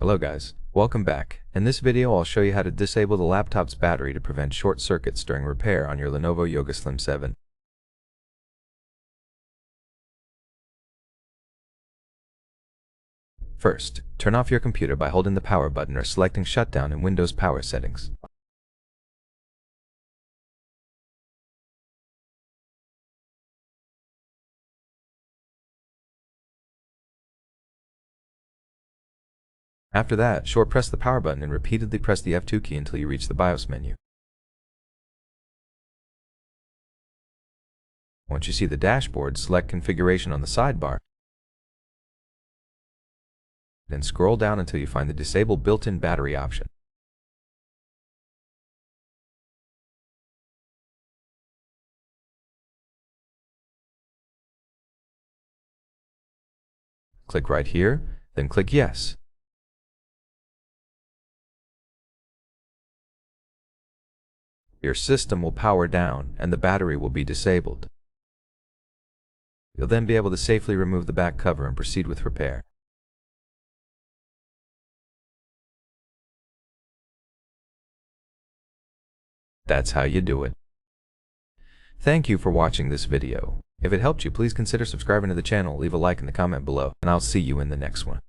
Hello guys, welcome back. In this video I'll show you how to disable the laptop's battery to prevent short circuits during repair on your Lenovo Yoga Slim 7. First, turn off your computer by holding the power button or selecting shutdown in Windows power settings. After that, short press the power button and repeatedly press the F2 key until you reach the BIOS menu. Once you see the dashboard, select Configuration on the sidebar, then scroll down until you find the Disable Built-in Battery option. Click right here, then click Yes. Your system will power down and the battery will be disabled. You'll then be able to safely remove the back cover and proceed with repair. That's how you do it. Thank you for watching this video. If it helped you, please consider subscribing to the channel, leave a like in the comment below, and I'll see you in the next one.